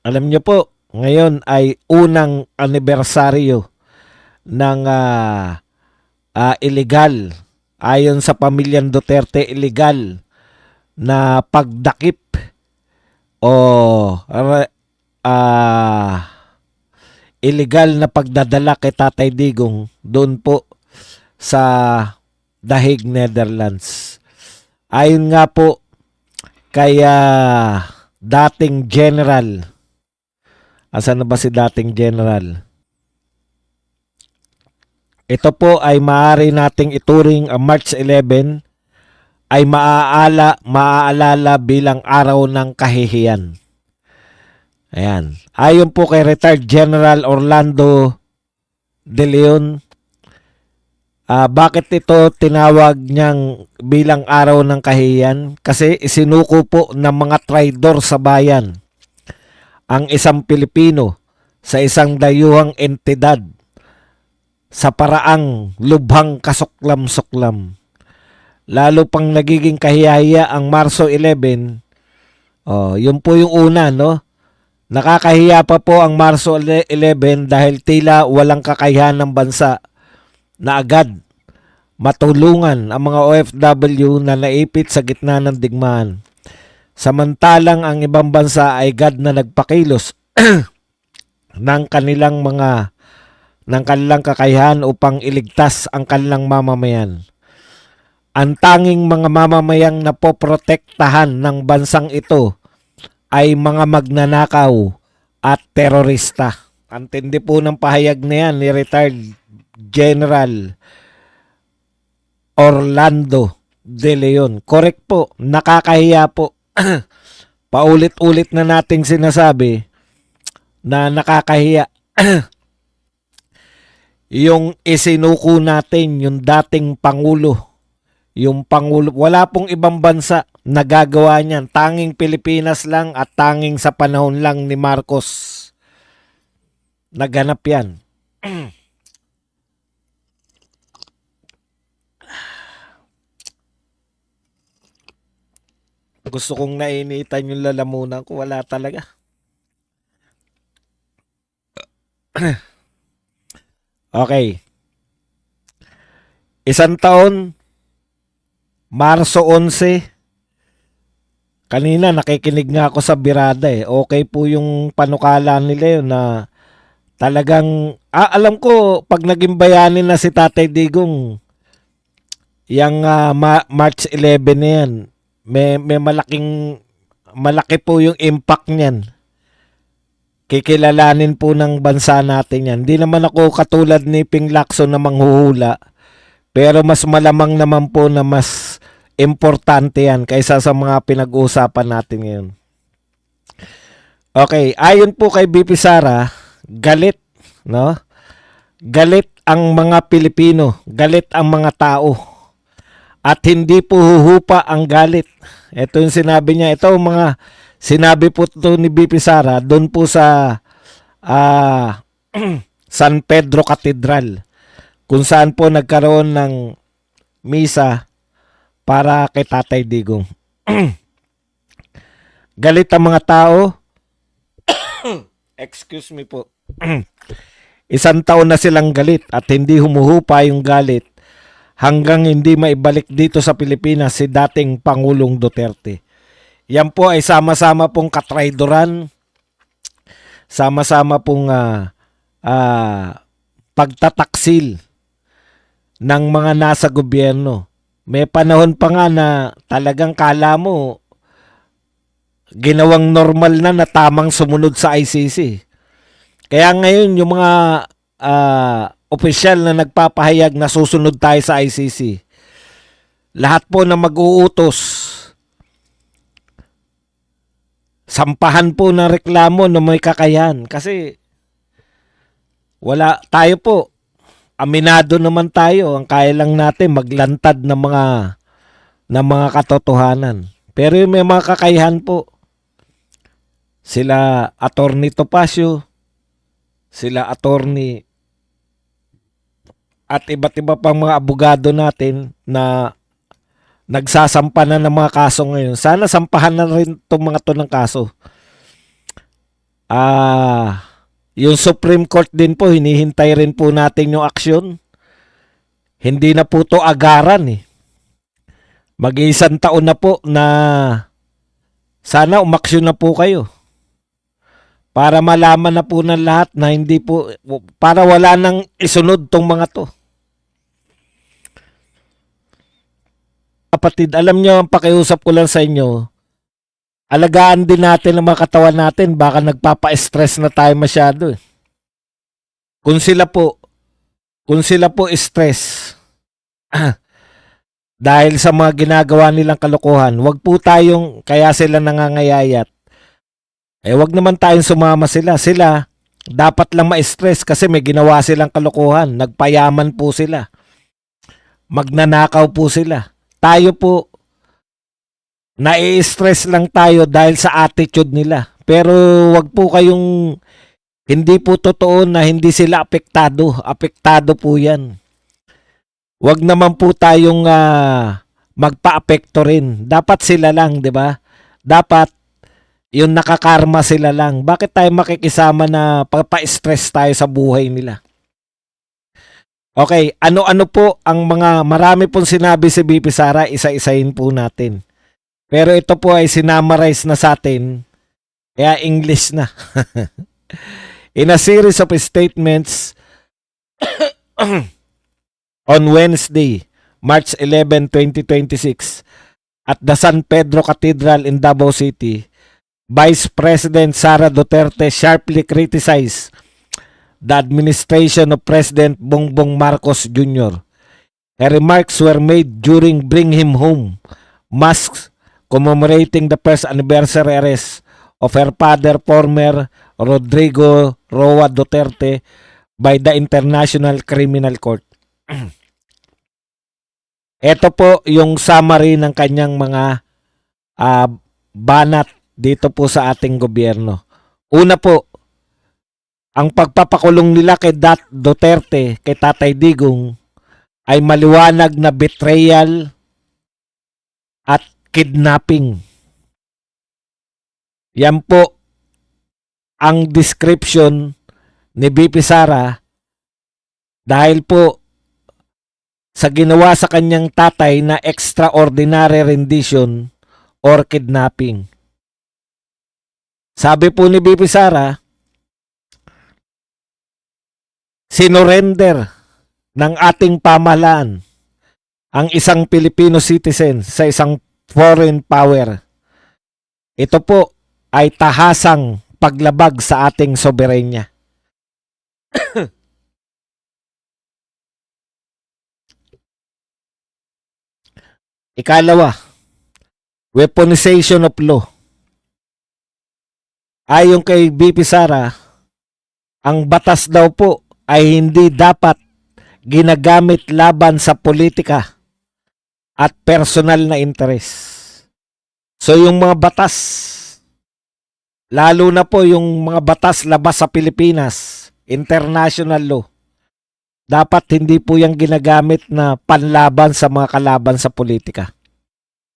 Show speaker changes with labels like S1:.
S1: Alam niyo po, ngayon ay unang anibersaryo ng illegal, ayon sa pamilyang Duterte, illegal na pagdakip o ah, illegal na pagdadala kay Tatay Digong doon po sa The Hague, Netherlands. Ayon nga po kay dating general, asan na ba si dating general? Ito po ay maaari nating ituring ang March 11 ay maaalala bilang araw ng kahihiyan. Ayan. Ayon po kay retired General Orlando De Leon, bakit ito tinawag niyang bilang araw ng kahihiyan? Kasi isinuko po ng mga traidor sa bayan ang isang Pilipino sa isang dayuhang entidad sa paraang lubhang kasuklam-suklam. Lalo pang nagiging kahiyahiya ang Marso 11. Yun po yung una, no? Nakakahiya pa po ang Marso 11 dahil tila walang kakayahan ng bansa na agad matulungan ang mga OFW na naipit sa gitna ng digmaan. Samantalang ang ibang bansa ay agad na nagpakilos ng kanilang kakayahan upang iligtas ang kanilang mamamayan. Ang tanging mga mamamayang napoprotektahan ng bansang ito ay mga magnanakaw at terorista. Ang tindi po ng pahayag na yan ni retired General Orlando De Leon. Correct po, nakakahiya po. Paulit-ulit na nating sinasabi na nakakahiya. Yung isinuko natin, yung dating Pangulo, wala pong ibang bansa nagagawa niyan. Tanging Pilipinas lang at tanging sa panahon lang ni Marcos naganap yan. Gusto kong nainitan yung lalamunan ko. Wala talaga. Okay. Isang taon, Marso 11, kanina nakikinig nga ako sa birada eh. Okay po yung panukala nila yun na talagang, alam ko pag naging bayani na si Tatay Digong, yung March 11 na yan, may malaki po yung impact niyan. Kikilalanin po ng bansa natin yan. Hindi naman ako katulad ni Ping Lacson na manghuhula, pero mas malamang naman po na mas importante yan kaysa sa mga pinag-uusapan natin ngayon. Okay, ayon po kay BP Sara, galit, no? Galit ang mga Pilipino, galit ang mga tao. At hindi po huhupa ang galit. Ito yung sinabi niya. Ito mga sinabi po ito ni BP Sara doon po sa San Pedro Cathedral, kung saan po nagkaroon ng misa para kay Tatay Digong. Galit ang mga tao. Excuse me po. Isang taon na silang galit at hindi humuhupa yung galit hanggang hindi maibalik dito sa Pilipinas si dating Pangulong Duterte. Yan po ay sama-sama pong katraidoran, sama-sama pong pagtataksil ng mga nasa gobyerno. May panahon pa nga na talagang kala mo ginawang normal na tamang sumunod sa ICC. Kaya ngayon yung mga opisyal na nagpapahayag na susunod tayo sa ICC, lahat po na mag-uutos, sampahan po ng reklamo na may kakayahan. Kasi wala tayo po. Aminado naman tayo. Ang kaya lang natin maglantad ng mga katotohanan. Pero yung may mga kakayahan po, sila Attorney Topacio, sila Attorney at iba't iba pang mga abogado natin na nagsasampa na ng mga kaso ngayon. Sana sampahan na rin itong mga to ng kaso. Yung Supreme Court din po, hinihintay rin po natin yung aksyon. Hindi na po to agaran eh. Mag-iisang taon na po na sana umaksyon na po kayo. Para malaman na po ng lahat na hindi po, para wala nang isunod tong mga to. Kapatid, alam nyo, ang pakiusap ko lang sa inyo, alagaan din natin ang mga katawan natin, baka nagpapa-stress na tayo masyado. Kung sila po stress, dahil sa mga ginagawa nilang kalokohan, wag po tayong, kaya sila nangangayayat. Wag naman tayong sumama sila. Sila, dapat lang ma-stress kasi may ginawa silang kalokohan. Nagpayaman po sila. Magnanakaw po sila. Tayo po, nai-stress lang tayo dahil sa attitude nila. Pero wag po kayong, hindi po totoo na hindi sila apektado. Apektado po yan. Wag naman po tayong magpa-apekto rin. Dapat sila lang, di ba? Dapat yung nakakarma sila lang. Bakit tayo makikisama na papa-stress tayo sa buhay nila? Okay, ano-ano po ang mga marami pong sinabi si BP Sara, isa-isahin po natin. Pero ito po ay sinamarize na sa atin, kaya English na. In a series of statements on Wednesday, March 11, 2026, at the San Pedro Cathedral in Davao City, Vice President Sara Duterte sharply criticized the administration of President Bongbong Marcos Jr. Her remarks were made during Bring Him Home masks commemorating the first anniversary arrest of her father, former Rodrigo Roa Duterte, by the International Criminal Court. Ito po yung summary ng kanyang mga banat dito po sa ating gobyerno. Una po, ang pagpapakulong nila kay Duterte, kay Tatay Digong, ay maliwanag na betrayal at kidnapping. Yan po ang description ni BP Sara dahil po sa ginawa sa kanyang tatay na extraordinary rendition or kidnapping. Sabi po ni BP Sara, sinurrender ng ating pamahalaan ang isang Filipino citizen sa isang foreign power. Ito po ay tahasang paglabag sa ating soberenya. Ikalawa, weaponization of law. Ayon kay BP Sara, ang batas daw po ay hindi dapat ginagamit laban sa politika at personal na interes. So yung mga batas, lalo na po yung mga batas labas sa Pilipinas, international law, dapat hindi po yung ginagamit na panlaban sa mga kalaban sa politika.